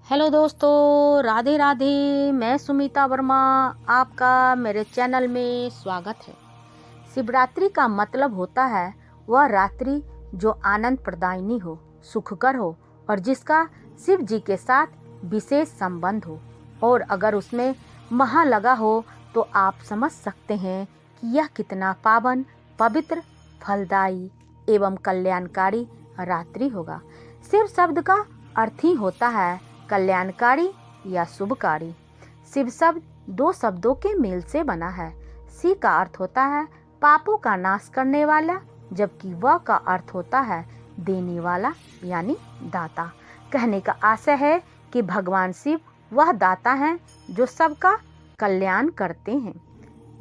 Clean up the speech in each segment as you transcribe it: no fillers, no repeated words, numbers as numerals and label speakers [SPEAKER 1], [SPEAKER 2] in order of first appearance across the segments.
[SPEAKER 1] Hello दोस्तों, राधे राधे। मैं सुमिता वर्मा, आपका मेरे चैनल में स्वागत है। शिवरात्रि का मतलब होता है वह रात्रि जो आनंद प्रदायिनी हो, सुखकर हो और जिसका शिव जी के साथ विशेष संबंध हो। और अगर उसमें महा लगा हो तो आप समझ सकते हैं कि यह कितना पावन, पवित्र, फलदायी एवं कल्याणकारी रात्रि होगा। शिव शब्द का अर्थ ही होता है कल्याणकारी या शुभकारी। शिव शब्द दो शब्दों के मेल से बना है। शिव का अर्थ होता है पापों का नाश करने वाला, जबकि वह का अर्थ होता है देने वाला यानी दाता। कहने का आशय है कि भगवान शिव वह दाता हैं जो सबका कल्याण करते हैं।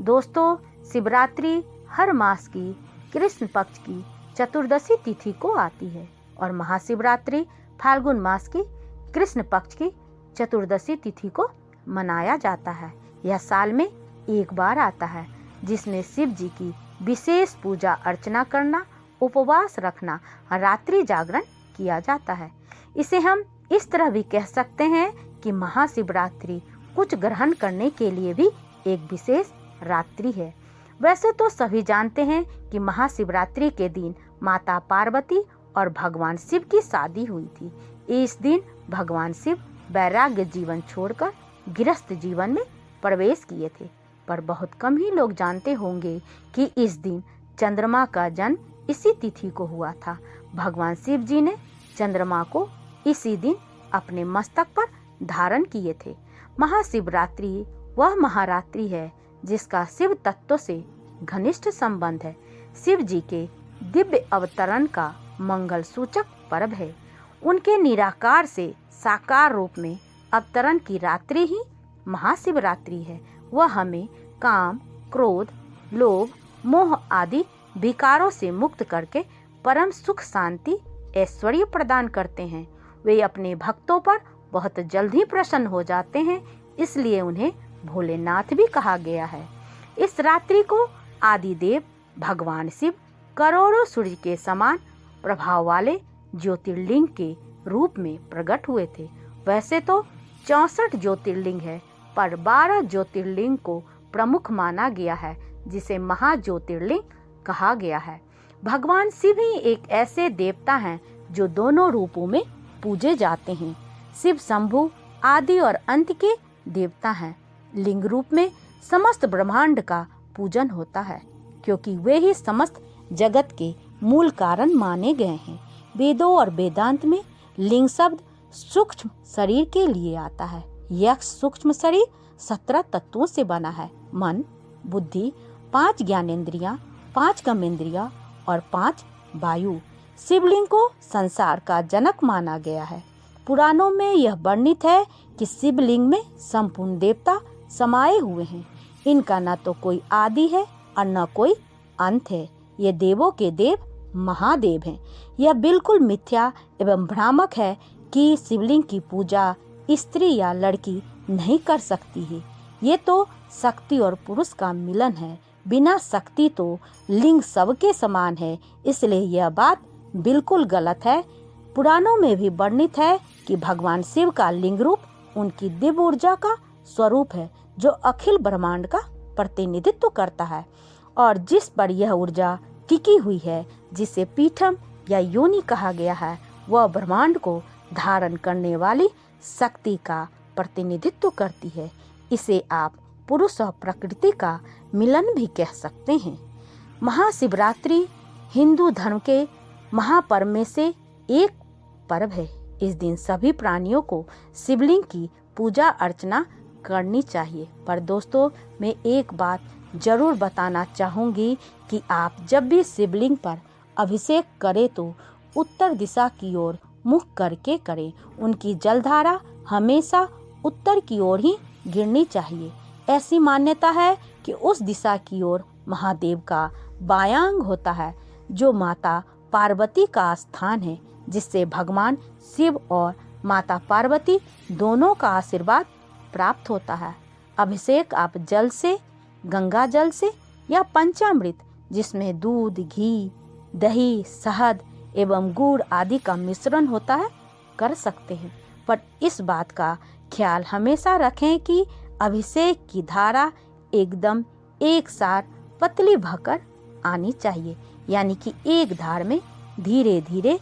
[SPEAKER 1] दोस्तों, शिवरात्रि हर मास की कृष्ण पक्ष की चतुर्दशी तिथि को आती है और महाशिवरात्रि फाल्गुन मास की कृष्ण पक्ष की चतुर्दशी तिथि को मनाया जाता है। यह साल में एक बार आता है, जिसमें शिव जी की विशेष पूजा अर्चना करना, उपवास रखना, रात्रि जागरण किया जाता है। इसे हम इस तरह भी कह सकते हैं कि महाशिवरात्रि कुछ ग्रहण करने के लिए भी एक विशेष रात्रि है। वैसे तो सभी जानते हैं कि महाशिवरात्रि के दिन माता पार्वती और भगवान शिव की शादी हुई थी। इस दिन भगवान शिव वैराग्य जीवन छोड़कर गृहस्थ जीवन में प्रवेश किए थे, पर बहुत कम ही लोग जानते होंगे कि इस दिन चंद्रमा का जन्म इसी तिथि को हुआ था। भगवान शिव जी ने चंद्रमा को इसी दिन अपने मस्तक पर धारण किए थे। महाशिवरात्रि वह महारात्रि है जिसका शिव तत्व से घनिष्ठ संबंध है। शिव जी के दिव्य अवतरण का मंगल सूचक पर्व है। उनके निराकार से साकार रूप में अवतरण की रात्रि ही महाशिवरात्रि है। वह हमें काम, क्रोध, लोभ, मोह आदि विकारों से मुक्त करके परम सुख, शांति, ऐश्वर्य प्रदान करते हैं। वे अपने भक्तों पर बहुत जल्द ही प्रसन्न हो जाते हैं, इसलिए उन्हें भोलेनाथ भी कहा गया है। इस रात्रि को आदिदेव भगवान शिव करोड़ों सूर्य के समान प्रभाव वाले ज्योतिर्लिंग के रूप में प्रकट हुए थे। वैसे तो 64 ज्योतिर्लिंग है, पर 12 ज्योतिर्लिंग को प्रमुख माना गया है, जिसे महाज्योतिर्लिंग कहा गया है। भगवान शिव ही एक ऐसे देवता हैं जो दोनों रूपों में पूजे जाते हैं। शिव शंभु आदि और अंत के देवता हैं। लिंग रूप में समस्त ब्रह्मांड का पूजन होता है, क्योंकि वे ही समस्त जगत के मूल कारण माने गए हैं। वेदों और वेदांत में लिंग शब्द सूक्ष्म शरीर के लिए आता है। यह सूक्ष्म शरीर 17 तत्वों से बना है। मन, बुद्धि, 5 ज्ञानेंद्रियां, 5 कर्मेंद्रियां और 5 वायु। शिवलिंग को संसार का जनक माना गया है। पुराणों में यह वर्णित है कि शिवलिंग में संपूर्ण देवता समाये हुए हैं। इनका न तो कोई आदि है और न कोई अंत है। ये देवों के देव महादेव हैं। यह बिल्कुल मिथ्या एवं भ्रामक है कि शिवलिंग की पूजा स्त्री या लड़की नहीं कर सकती है। ये तो शक्ति और पुरुष का मिलन है। बिना शक्ति तो लिंग सबके समान है, इसलिए यह बात बिल्कुल गलत है। पुराणों में भी वर्णित है कि भगवान शिव का लिंग रूप उनकी दिव्य ऊर्जा का स्वरूप है, जो अखिल ब्रह्मांड का प्रतिनिधित्व करता है और जिस पर यह ऊर्जा टिकी हुई है, जिसे पीठम या योनि कहा गया है, वह ब्रह्मांड को धारण करने वाली शक्ति का प्रतिनिधित्व करती है। इसे आप पुरुष और प्रकृति का मिलन भी कह सकते हैं। महाशिवरात्रि हिंदू धर्म के महापर्व में से एक पर्व है। इस दिन सभी प्राणियों को शिवलिंग की पूजा अर्चना करनी चाहिए। पर दोस्तों, मैं एक बात जरूर बताना चाहूँगी कि आप जब भी शिवलिंग पर अभिषेक करें तो उत्तर दिशा की ओर मुख करके करें। उनकी जलधारा हमेशा उत्तर की ओर ही गिरनी चाहिए। ऐसी मान्यता है कि उस दिशा की ओर महादेव का बायांग होता है, जो माता पार्वती का स्थान है, जिससे भगवान शिव और माता पार्वती दोनों का आशीर्वाद प्राप्त होता है। अभिषेक आप जल से, गंगा जल से या पंचामृत, जिसमें दूध, घी, दही, शहद एवं गुड़ आदि का मिश्रण होता है, कर सकते हैं। पर इस बात का ख्याल हमेशा रखें कि अभिषेक की धारा एकदम एक साथ पतली बहकर आनी चाहिए, यानी कि एक धार में धीरे धीरे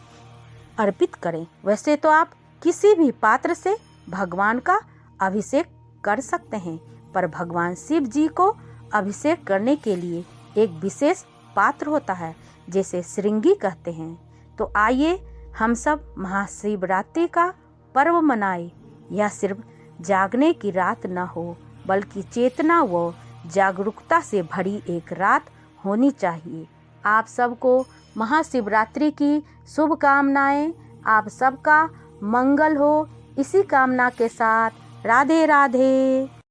[SPEAKER 1] अर्पित करें। वैसे तो आप किसी भी पात्र से भगवान का अभिषेक कर सकते हैं, पर भगवान शिव जी को अभिषेक करने के लिए एक विशेष पात्र होता है, जिसे श्रृंगी कहते हैं। तो आइए हम सब महाशिवरात्रि का पर्व मनाएं। यह सिर्फ जागने की रात न हो, बल्कि चेतना व जागरूकता से भरी एक रात होनी चाहिए। आप सबको महाशिवरात्रि की शुभकामनाएं। आप सबका मंगल हो। इसी कामना के साथ राधे राधे।